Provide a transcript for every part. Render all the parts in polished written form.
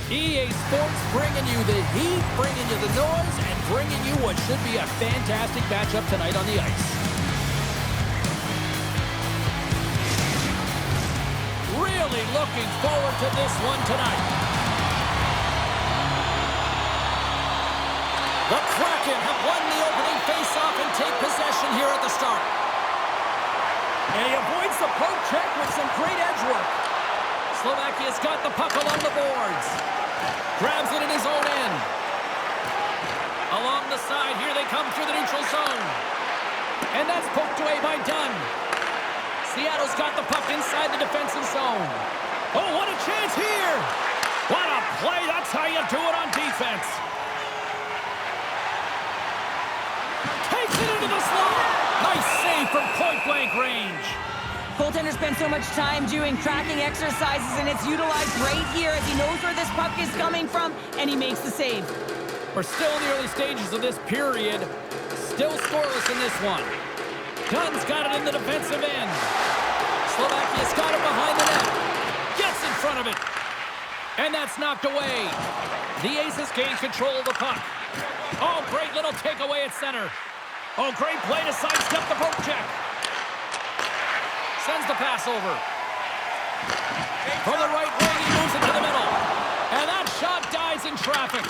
EA Sports bringing you the heat, bringing you the noise, and bringing you what should be a fantastic matchup tonight on the ice. Really looking forward to this one tonight. The Kraken have won the opening faceoff and take possession here at the start. And he avoids the poke check with some great edge work. Slovakia's got the puck along the boards. Grabs it in his own end. Along the side, here they come through the neutral zone. And that's poked away by Dunn. Seattle's got the puck inside the defensive zone. Oh, what a chance here! What a play! That's how you do it on defense. Takes it into the slot. Nice save from point-blank range. Goaltender spent so much time doing tracking exercises, and it's utilized right here as he knows where this puck is coming from, and he makes the save. We're still in the early stages of this period. Still scoreless in this one. Dunn's got it in the defensive end. Slovakia's got it behind the net. Gets in front of it. And that's knocked away. The Aces gain control of the puck. Oh, great little takeaway at center. Oh, great play to sidestep the poke check. Sends the pass over. From the right wing, he moves it to the middle. And that shot dies in traffic.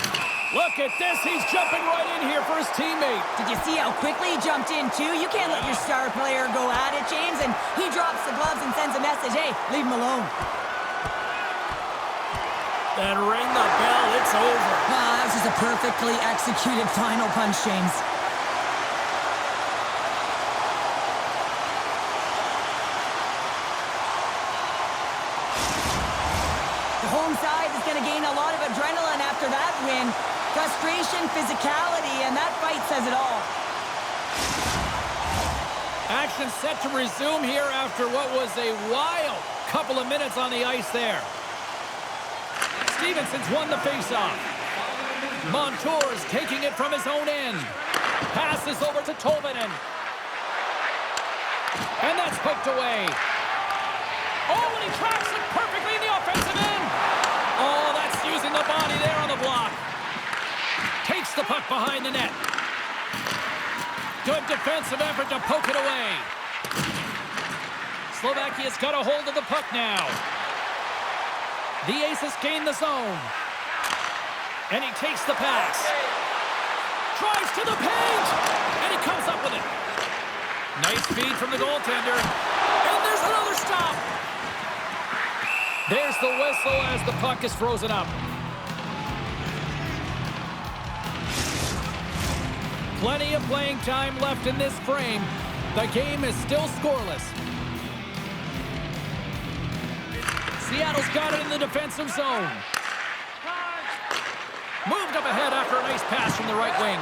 Look at this. He's jumping right in here for his teammate. Did you see how quickly he jumped in, too? You can't let your star player go at it, James. And he drops the gloves and sends a message. Hey, leave him alone. Then ring the bell. It's over. That was just a perfectly executed final punch, James. Home side is going to gain a lot of adrenaline after that win. Frustration, physicality, and that fight says it all. Action set to resume here after what was a wild couple of minutes on the ice there. Stevenson's won the faceoff. Montour's taking it from his own end. Passes over to Tolvanen. And that's poked away. Oh, and he tracks it perfectly in the offensive end. Oh, that's using the body there on the block. Takes the puck behind the net. Good defensive effort to poke it away. Slovakia's got a hold of the puck now. The Aces gain the zone. And he takes the pass. Drives to the paint. And he comes up with it. Nice feed from the goaltender. And there's another stop. There's the whistle as the puck is frozen up. Plenty of playing time left in this frame. The game is still scoreless. Seattle's got it in the defensive zone. Moved up ahead after a nice pass from the right wing.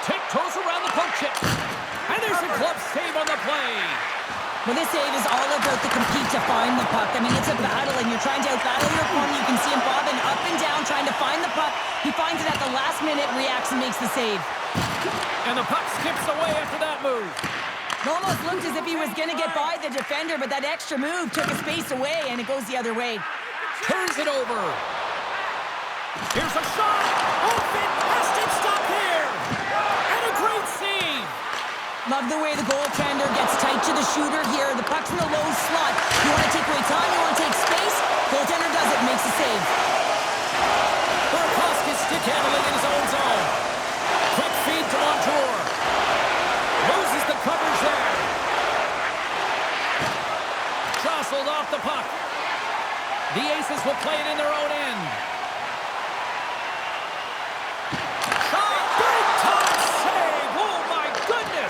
Tiptoes around the poke check. And there's a glove save on the play. Well, this save is all about the compete to find the puck. I mean, it's a battle, and you're trying to out-battle your opponent. You can see him bobbing up and down, trying to find the puck. He finds it at the last minute, reacts, and makes the save. And the puck skips away after that move. It almost looked as if he was going to get by the defender, but that extra move took a space away, and it goes the other way. Turns it over. Here's a shot. Oh, fantastic stop here. And a great save. Love the way the goaltender gets tight to the shooter here. The puck's in the low slot. You want to take away time, you want to take space. Goaltender does it, makes the save. Burakovsky's stick handling in his own zone. Quick feed to Montour. Loses the coverage there. Jostled off the puck. The Aces will play it in their own end.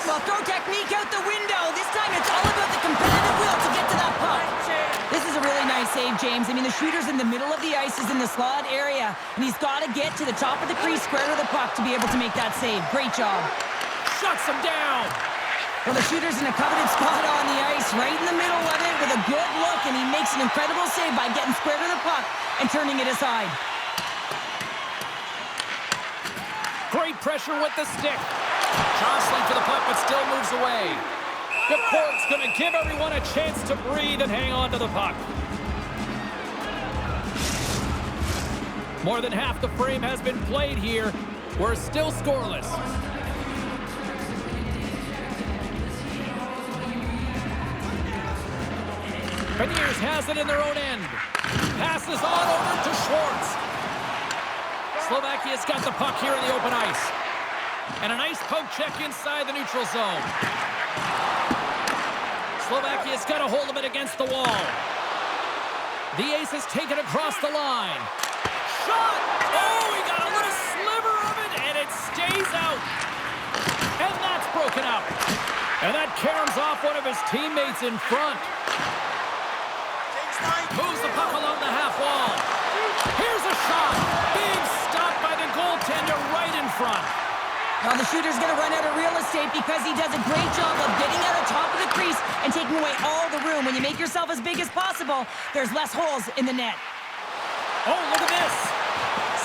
Well, throw technique out the window. This time it's all about the competitive will to get to that puck. This is a really nice save, James. I mean, the shooter's in the middle of the ice, is in the slot area, and he's got to get to the top of the crease, square to the puck to be able to make that save. Great job. Shuts him down. Well, the shooter's in a coveted spot on the ice, right in the middle of it with a good look, and he makes an incredible save by getting square to the puck and turning it aside. Great pressure with the stick. Jostling for the puck, but still moves away. DePort's going to give everyone a chance to breathe and hang on to the puck. More than half the frame has been played here. We're still scoreless. Beniers has it in their own end. Passes on over to Schwartz. Slovakia's got the puck here in the open ice. And a nice poke check inside the neutral zone. Slovakia's got a hold of it against the wall. The ace is taken across the line. Shot! Oh, he got a little sliver of it, and it stays out. And that's broken up. And that caroms off one of his teammates in front. Moves the puck along the half wall. Here's a shot. Big stop by the goaltender right in front. Now the shooter's going to run out of real estate because he does a great job of getting out of top of the crease and taking away all the room. When you make yourself as big as possible, there's less holes in the net. Oh, look at this.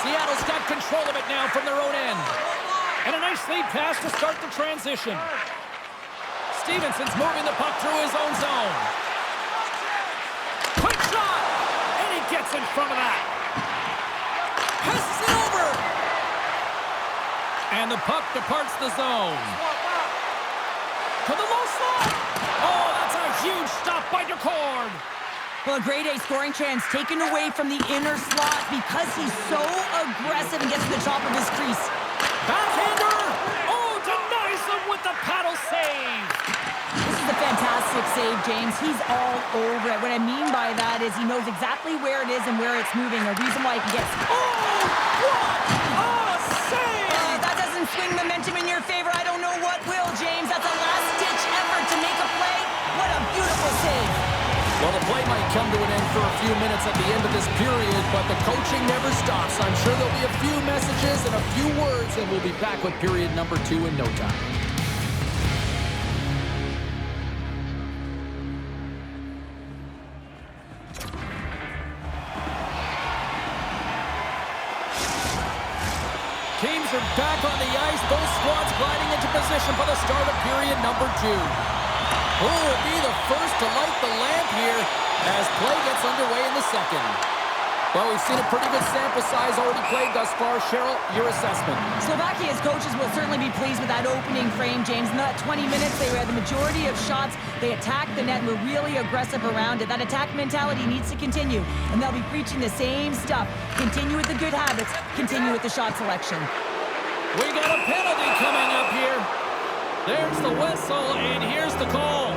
Seattle's got control of it now from their own end. And a nice lead pass to start the transition. Stevenson's moving the puck through his own zone. Quick shot! And he gets in front of that. Passes it over! And the puck departs the zone. To the low slot! Oh, that's a huge stop by DeCord. Well, a grade A scoring chance taken away from the inner slot because he's so aggressive and gets to the top of his crease. Backhander! Oh, denies him with the paddle save! This is a fantastic save, James. He's all over it. What I mean by that is he knows exactly where it is and where it's moving. A reason why he can get... Oh, what a save! That doesn't swing momentum in your favor. I don't know what will, James. That's a last-ditch effort to make a play. What a beautiful save. Well, the play might come to an end for a few minutes at the end of this period, but the coaching never stops. I'm sure there'll be a few messages and a few words, and we'll be back with period number 2 in no time. Teams are back on the ice. Both squads gliding into position for the start of period number 2. Who will be the first to light the lamp here as play gets underway in the second? Well, we've seen a pretty good sample size already played thus far. Cheryl, your assessment. Slovakia's coaches will certainly be pleased with that opening frame, James. In that 20 minutes, they had the majority of shots. They attacked the net and were really aggressive around it. That attack mentality needs to continue, and they'll be preaching the same stuff. Continue with the good habits. Continue with the shot selection. We got a penalty coming up here. There's the whistle, and here's the call.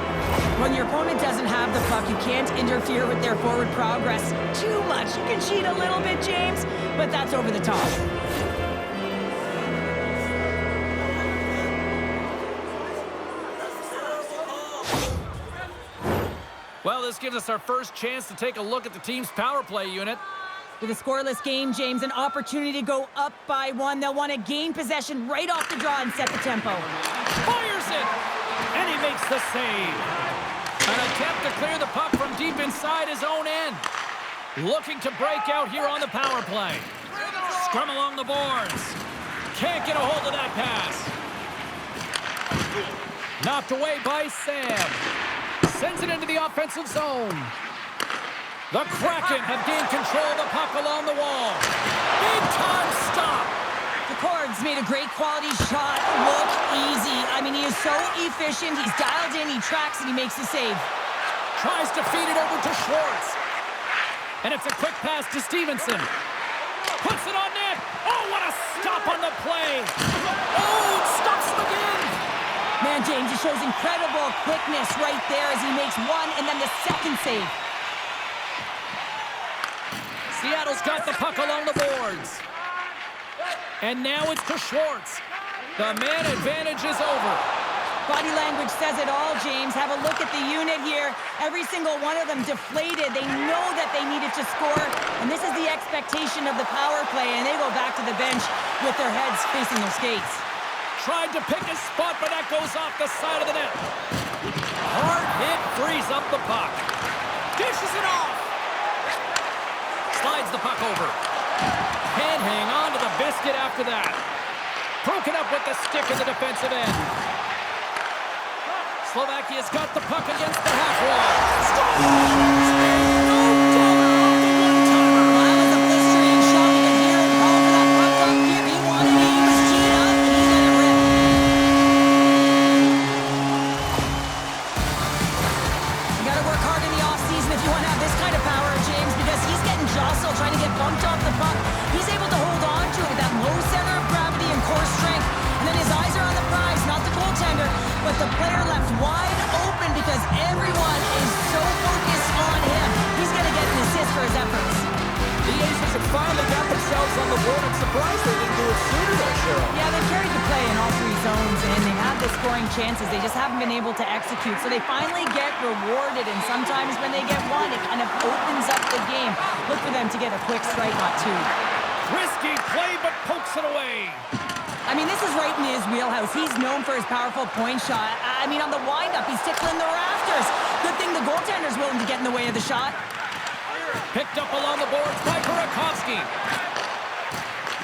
When your opponent doesn't have the puck, you can't interfere with their forward progress too much. You can cheat a little bit, James, but that's over the top. Well, this gives us our first chance to take a look at the team's power play unit. With a scoreless game, James, an opportunity to go up by 1. They'll want to gain possession right off the draw and set the tempo. Fires it! And he makes the save. An attempt to clear the puck from deep inside his own end. Looking to break out here on the power play. Scrum along the boards. Can't get a hold of that pass. Knocked away by Sam. Sends it into the offensive zone. The Kraken have gained control of the puck along the wall. Big-time stop. DeCord's made a great quality shot look easy. I mean, he is so efficient. He's dialed in, he tracks, and he makes the save. Tries to feed it over to Schwartz. And it's a quick pass to Stevenson. Puts it on net. Oh, what a stop on the play. Oh, stops him again. Man, James, he shows incredible quickness right there as he makes one and then the second save. Seattle's got the puck along the boards. And now it's to Schwartz. The man advantage is over. Body language says it all, James. Have a look at the unit here. Every single one of them deflated. They know that they needed to score. And this is the expectation of the power play. And they go back to the bench with their heads facing their skates. Tried to pick a spot, but that goes off the side of the net. Hard hit frees up the puck. Dishes it off. Slides the puck over. Can't hang on to the biscuit after that. Broken up with the stick in the defensive end. Slovakia's got the puck against the half wall. Scores! Well, that was a blistering shot. You can hear the scoring chances. They just haven't been able to execute. So they finally get rewarded, and sometimes when they get one, it kind of opens up the game. Look for them to get a quick strike, not two. Risky play, but pokes it away. I mean, this is right in his wheelhouse. He's known for his powerful point shot. I mean, on the windup, he's tickling the rafters. Good thing the goaltender's willing to get in the way of the shot. Picked up along the boards by Burakovsky.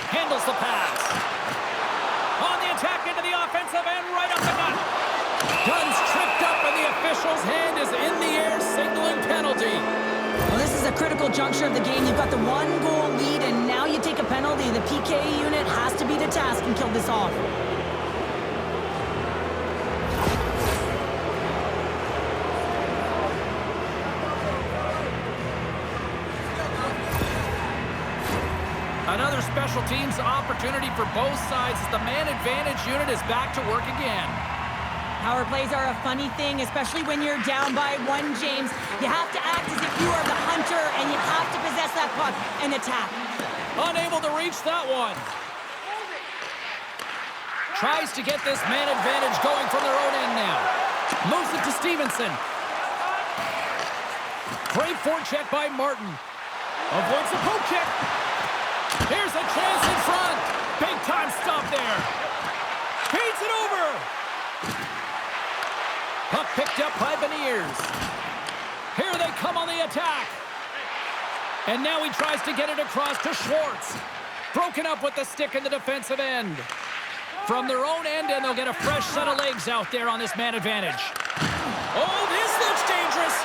Handles the pass. On the attack into the offensive end, right up the gut. Dunn's tripped up, and the official's hand is in the air, signaling penalty. Well, this is a critical juncture of the game. You've got the one-goal lead, and now you take a penalty. The PK unit has to be to task and kill this off. Another special teams opportunity for both sides as the man advantage unit is back to work again. Power plays are a funny thing, especially when you're down by one, James. You have to act as if you are the hunter, and you have to possess that puck and attack. Unable to reach that one. Tries to get this man advantage going from their own end now. Moves it to Stevenson. Great forecheck by Martin. Avoids the poke check. Here's a chance in front. Big time stop there. Feeds it over. Puck picked up by Beniers. Here they come on the attack. And now he tries to get it across to Schwartz. Broken up with the stick in the defensive end. From their own end, and they'll get a fresh set of legs out there on this man advantage. Oh, this looks dangerous.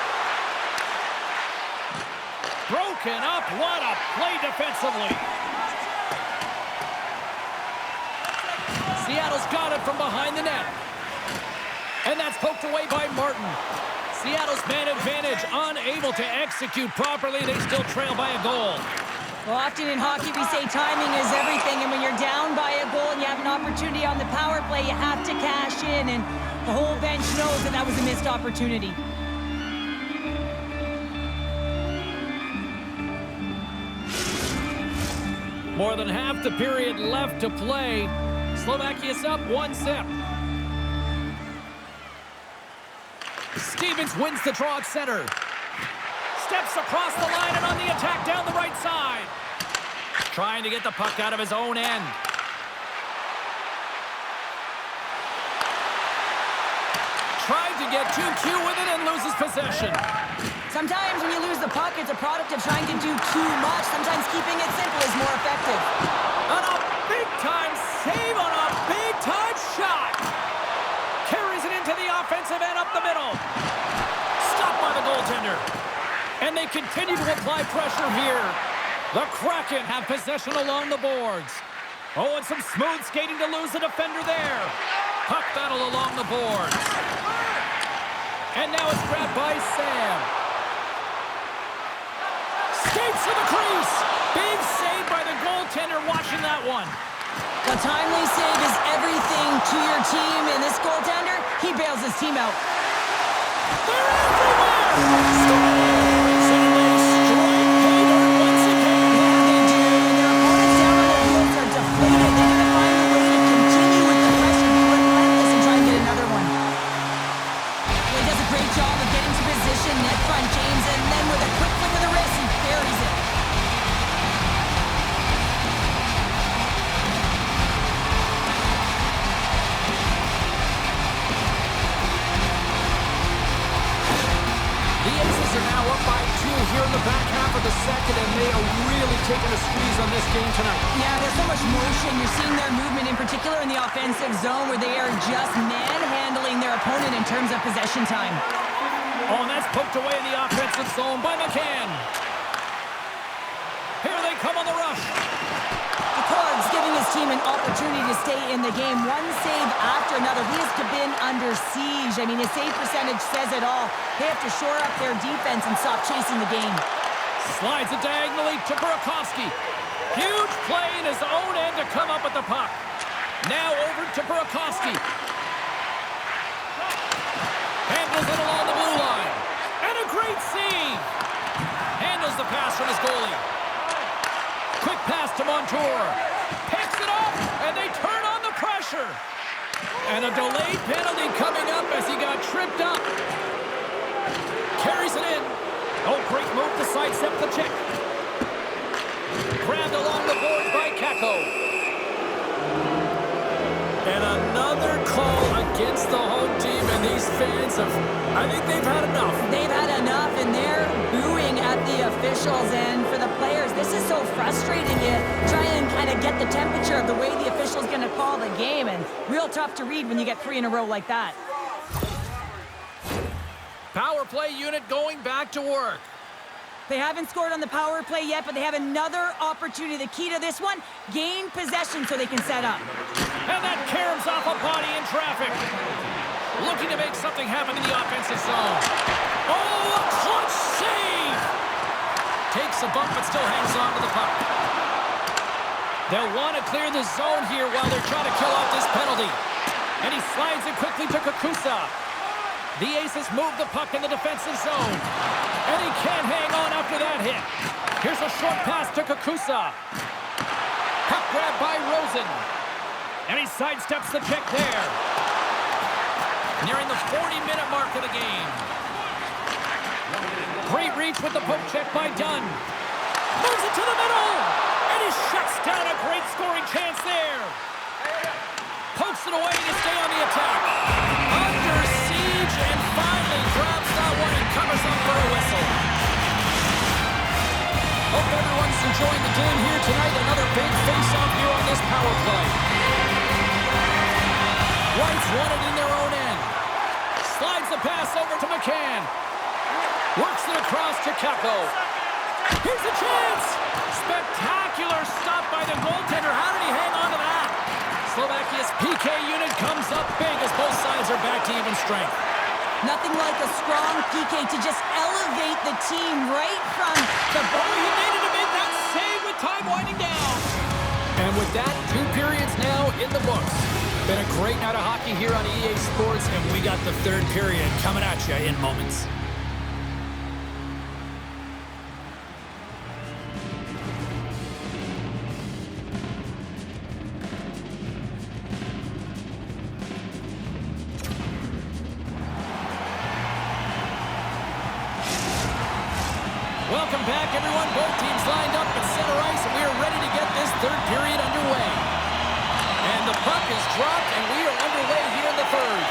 Broken up. What a play defensively. Seattle's got it from behind the net. And that's poked away by Martin. Seattle's man advantage unable to execute properly. They still trail by a goal. Well, often in hockey we say timing is everything, and when you're down by a goal and you have an opportunity on the power play, you have to cash in, and the whole bench knows that that was a missed opportunity. More than half the period left to play. Slovakia's up 1-0. Stevens wins the draw at center. Steps across the line and on the attack down the right side. Trying to get the puck out of his own end. Tried to get too cute with it and loses possession. Sometimes when you lose the puck, it's a product of trying to do too much. Sometimes keeping it simple is more effective. On a big-time save on a big-time shot. Carries it into the offensive end up the middle. Stopped by the goaltender. And they continue to apply pressure here. The Kraken have possession along the boards. Oh, and some smooth skating to lose the defender there. Puck battle along the boards. And now it's grabbed by Sam. Skates to the crease. Big save by the goaltender watching that one. A timely save is everything to your team, and this goaltender, he bails his team out. They're everywhere! Taking a squeeze on this game tonight. Yeah, there's so much motion. You're seeing their movement, in particular in the offensive zone, where they are just manhandling their opponent in terms of possession time. Oh, and that's poked away in the offensive zone by McCann. Here they come on the rush. The Cards giving his team an opportunity to stay in the game. One save after another. He has been under siege. I mean, his save percentage says it all. They have to shore up their defense and stop chasing the game. Slides it diagonally to Burakovsky. Huge play in his own end to come up with the puck. Now over to Burakovsky. Handles it along the blue line. And a great save. Handles the pass from his goalie. Quick pass to Montour. Picks it up, and they turn on the pressure. And a delayed penalty coming up as he got tripped up. Carries it in. Oh, great move to sidestep the check. Grabbed along the boards by Koyco. And another call against the home team, and these fans I think they've had enough. They've had enough, and they're booing at the officials. And for the players, this is so frustrating. You try and kind of get the temperature of the way the official's going to call the game, and real tough to read when you get 3 in a row like that. Power play unit going back to work. They haven't scored on the power play yet, but they have another opportunity. The key to this one, gain possession so they can set up. And that caroms off a body in traffic. Looking to make something happen in the offensive zone. Oh, a clutch save! Takes a bump, but still hangs on to the puck. They'll want to clear the zone here while they're trying to kill off this penalty. And he slides it quickly to Koyco. The Aces move the puck in the defensive zone. And he can't hang on after that hit. Here's a short pass to Koyco. Puck grab by Rosen. And he sidesteps the check there. Nearing the 40-minute mark of the game. Great reach with the poke check by Dunn. Moves it to the middle. And he shuts down a great scoring chance there. Pokes it away to stay on the attack. Under siege and finally grabs that one and covers up for a whistle. Hope everyone's enjoying the game here tonight. Another big face-off here on this power play. White's won it in their own end. Slides the pass over to McCann. Works it across to Koyco. Here's a chance! Spectacular stop by the goaltender. How did he hang on to that? Slovakia's PK unit comes up big as both sides are back to even strength. Nothing like a strong PK to just elevate the team right from the ball. He needed to make that save with time winding down. And with that, 2 periods now in the books. Been a great night of hockey here on EA Sports, and we got the 3rd period coming at you in moments. Welcome back, everyone. Both teams lined up at center ice, and we are ready to get this 3rd period underway. And the puck is dropped, and we are underway here in the 3rd.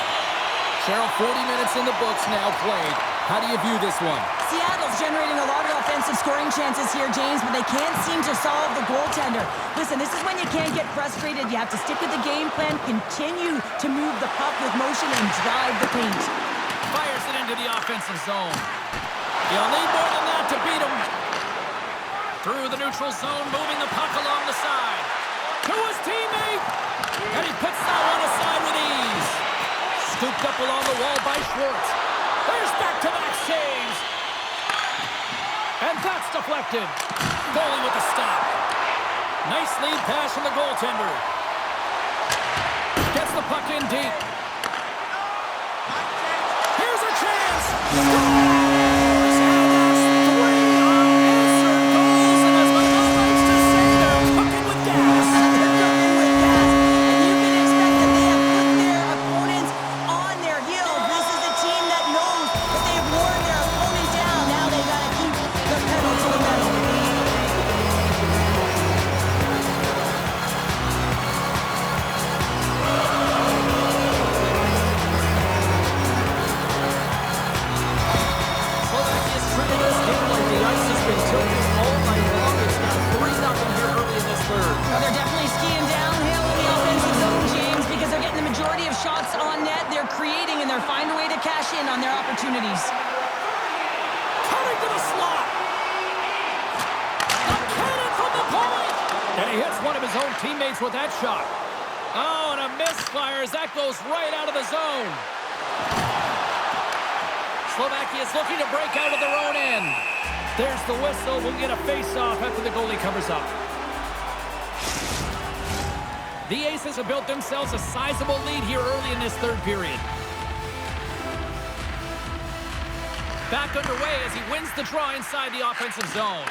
Cheryl, 40 minutes in the books now played. How do you view this one? Seattle's generating a lot of offensive scoring chances here, James, but they can't seem to solve the goaltender. Listen, this is when you can't get frustrated. You have to stick with the game plan, continue to move the puck with motion, and drive the paint. Fires it into the offensive zone. You'll need more than that to beat him. Through the neutral zone, moving the puck along the side. To his teammate. And he puts that one aside with ease. Scooped up along the wall by Schwartz. There's back-to-back saves. And that's deflected. Goalie with the stop. Nice lead pass from the goaltender. Gets the puck in deep. Here's a chance. On their opportunities. Coming to the slot. A cannon from the point. And he hits one of his own teammates with that shot. Oh, and a misfire as that goes right out of the zone. Slovakia is looking to break out of their own end. There's the whistle. We'll get a face-off after the goalie covers up. The Aces have built themselves a sizable lead here early in this 3rd period. Back underway as he wins the draw inside the offensive zone.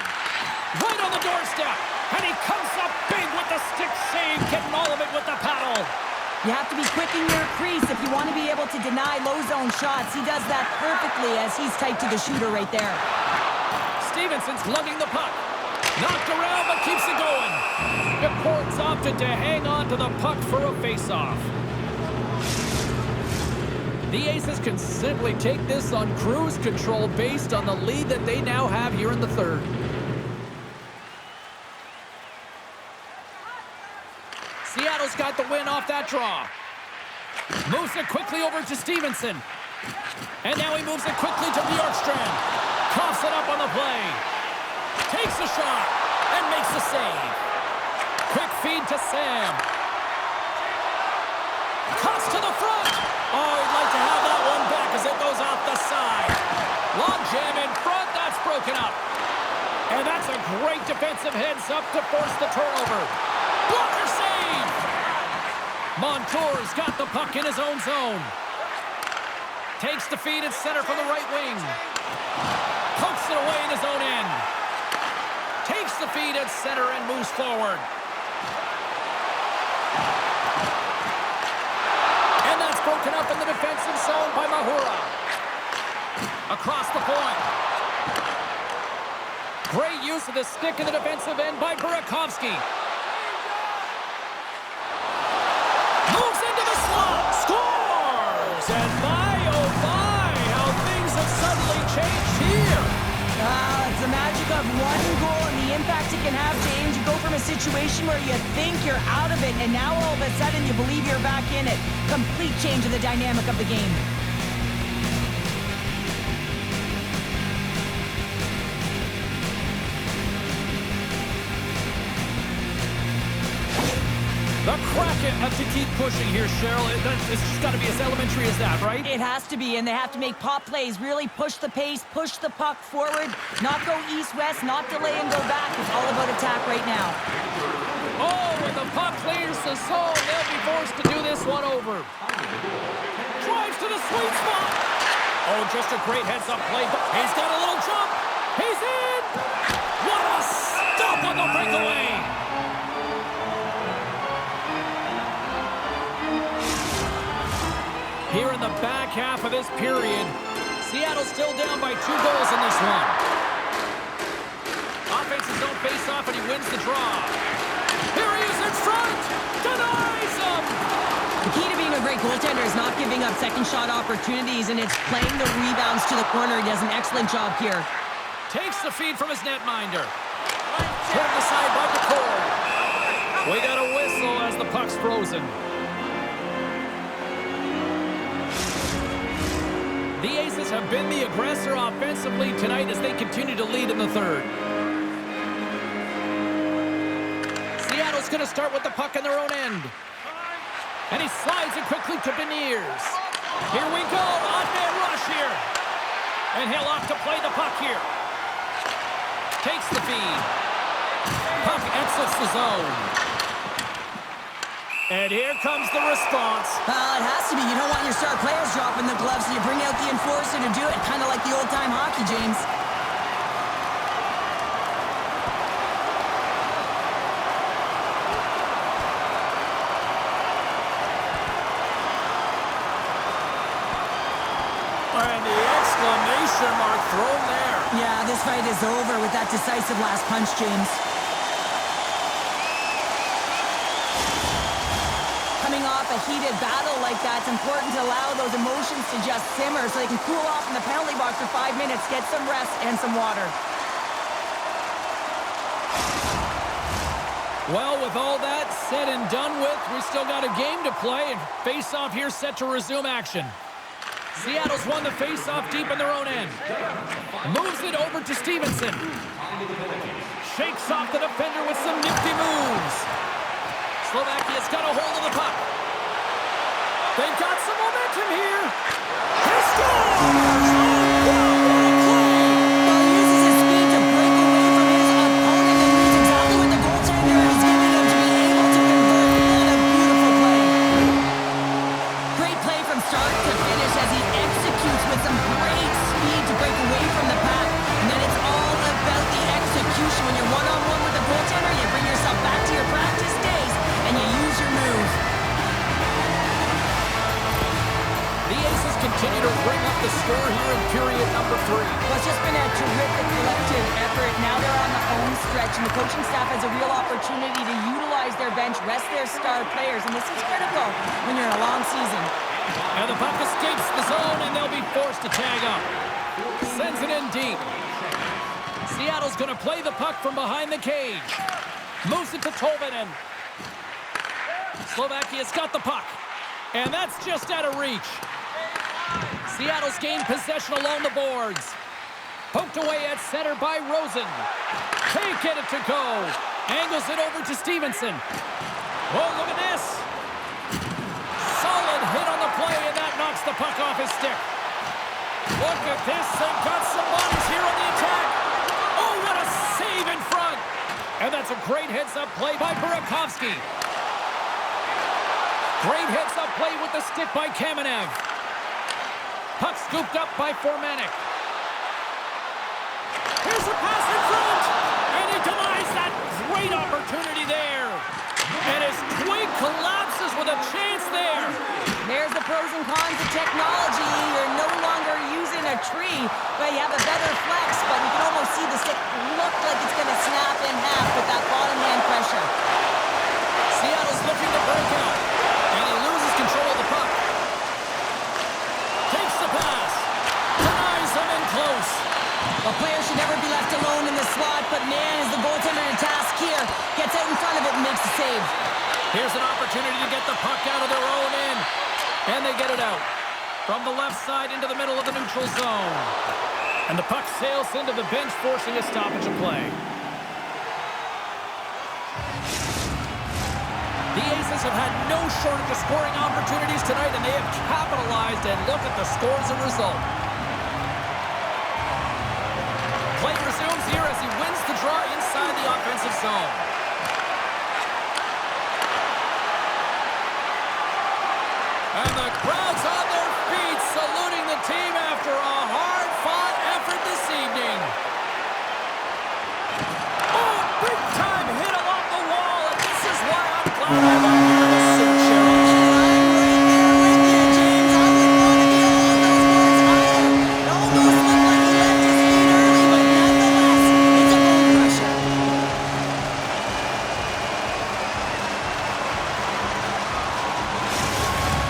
Right on the doorstep. And he comes up big with the stick save, getting all of it with the paddle. You have to be quick in your crease if you want to be able to deny low zone shots. He does that perfectly as he's tight to the shooter right there. Stevenson's lugging the puck. Knocked around, but keeps it going. The Cords opted to hang on to the puck for a face-off. The Aces can simply take this on cruise control based on the lead that they now have here in the third. Seattle's got the win off that draw. Moves it quickly over to Stevenson. And now he moves it quickly to Bjorkstrand. Coughs it up on the play. Takes a shot and makes the save. Quick feed to Sam. Cuts to the front. Oh, he'd like to have that one back as it goes off the side. Long jam in front. That's broken up. And that's a great defensive heads-up to force the turnover. Blocker save. Montour's got the puck in his own zone. Takes the feed at center from the right wing. Pokes it away in his own end. Takes the feed at center and moves forward. And that's broken up in the defensive zone by Mahura. Across the point. Great use of the stick in the defensive end by Burakovsky. Moves into the slot. Scores! And my, oh my, how things have suddenly changed here. It's the magic of one goal and the impact it can have, James. You go from a situation where you think you're out of it, and now all of a sudden you believe you're back in it. Complete change of the dynamic of the game. The Kraken have to keep pushing here, Cheryl. It's just got to be as elementary as that, right? It has to be, and they have to make pop plays, really push the pace, push the puck forward, not go east-west, not delay and go back. It's all about attack right now. Oh, when the puck clears the zone, they'll be forced to do this one over. Drives to the sweet spot. Oh, just a great heads-up play. He's got a little jump. He's in. What a stop on the breakaway. Here in the back half of this period, Seattle's still down by 2 goals in this one. Offense his own face-off, and he wins the draw. Here he is in front! Denies him! The key to being a great goaltender is not giving up second shot opportunities, and it's playing the rebounds to the corner. He does an excellent job here. Takes the feed from his netminder. Turned aside by the cord. We got a whistle as the puck's frozen. The Aces have been the aggressor offensively tonight as they continue to lead in the third. Seattle's going to start with the puck in their own end. And he slides it quickly to Beniers. Here we go, on-man rush here. And he'll opt to play the puck here. Takes the feed. Puck exits the zone. And here comes the response. It has to be. You don't want your star players dropping the gloves, so you bring out the enforcer to do it. Kind of like the old-time hockey, James. And the exclamation mark thrown there. Yeah, this fight is over with that decisive last punch, James. A heated battle like that, it's important to allow those emotions to just simmer so they can cool off in the penalty box for 5 minutes, get some rest and some water. Well, with all that said and done with, we still got a game to play, and face-off here set to resume action. Seattle's won the face-off deep in their own end. Moves it over to Stevenson. Shakes off the defender with some nifty moves. Slovakia's got a hold of the puck. They've got some momentum here. He scores! Oh, what a play! Well, he uses his speed to break away from his opponent and reads exactly what the goaltender is giving him to be able to convert. What a beautiful play. Great play from start to finish as he executes with some great speed to break away from the pack. And then it's all about the execution. When you're one-on-one with the goaltender, you bring yourself back to your practice days and you use your move. continue to bring up the score here in period number 3. Well, it's just been a terrific collective effort. Now they're on the home stretch, and the coaching staff has a real opportunity to utilize their bench, rest their star players, and this is critical when you're in a long season. And the puck escapes the zone, and they'll be forced to tag up. Sends it in deep. Seattle's going to play the puck from behind the cage. Moves it to Tolvanen. Slovakia's got the puck. And that's just out of reach. Seattle's gained possession along the boards. Poked away at center by Rosen. Can't get it to go. Angles it over to Stevenson. Oh, look at this. Solid hit on the play, and that knocks the puck off his stick. Look at this. They've got some bodies here on the attack. Oh, what a save in front. And that's a great heads-up play by Burakovsky. Great heads-up play with the stick by Kamenev. Puck scooped up by Formanek. Here's a pass in front. And he denies that great opportunity there. And his twig collapses with a chance there. There's the pros and cons of technology. You're no longer using a tree, but you have a better flex. But you can almost see the stick look like it's going to snap in half with that bottom hand pressure. Seattle's looking to break out. And he loses control of the puck. Takes the pass. Denies him in close. A player should never be left alone in the slot, but man, is the goaltender in task here. Gets out in front of it and makes the save. Here's an opportunity to get the puck out of their own end. And they get it out. From the left side into the middle of the neutral zone. And the puck sails into the bench, forcing a stoppage of play. The Aces have had no shortage of scoring opportunities tonight, and they have capitalized, and look at the score as a result. Play resumes here as he wins the draw inside the offensive zone. And the crowd's on their feet, saluting the team after a hard-fought effort this evening. Oh, big-time hit along the wall, and this is why I'm glad I'm up here in the suit, Cheryl.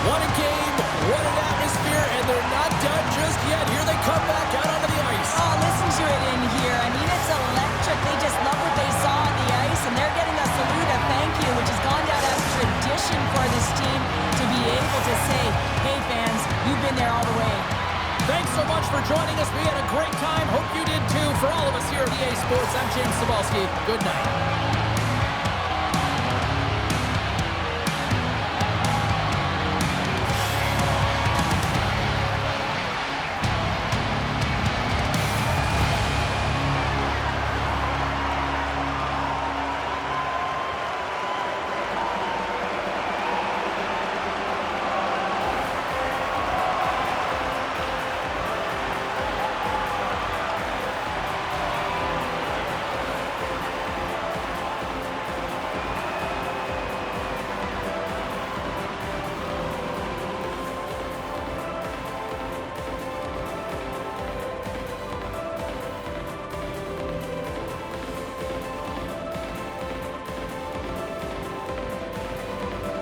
What a game, what an atmosphere, and they're not done just yet. Here they come back out onto the ice. Oh, listen to it in here. I mean, it's electric. They just love what they saw on the ice, and they're getting a salute, a thank you, which has gone down as tradition for this team to be able to say, hey, fans, you've been there all the way. Thanks so much for joining us. We had a great time. Hope you did too. For all of us here at EA Sports, I'm James Cybulski. Good night.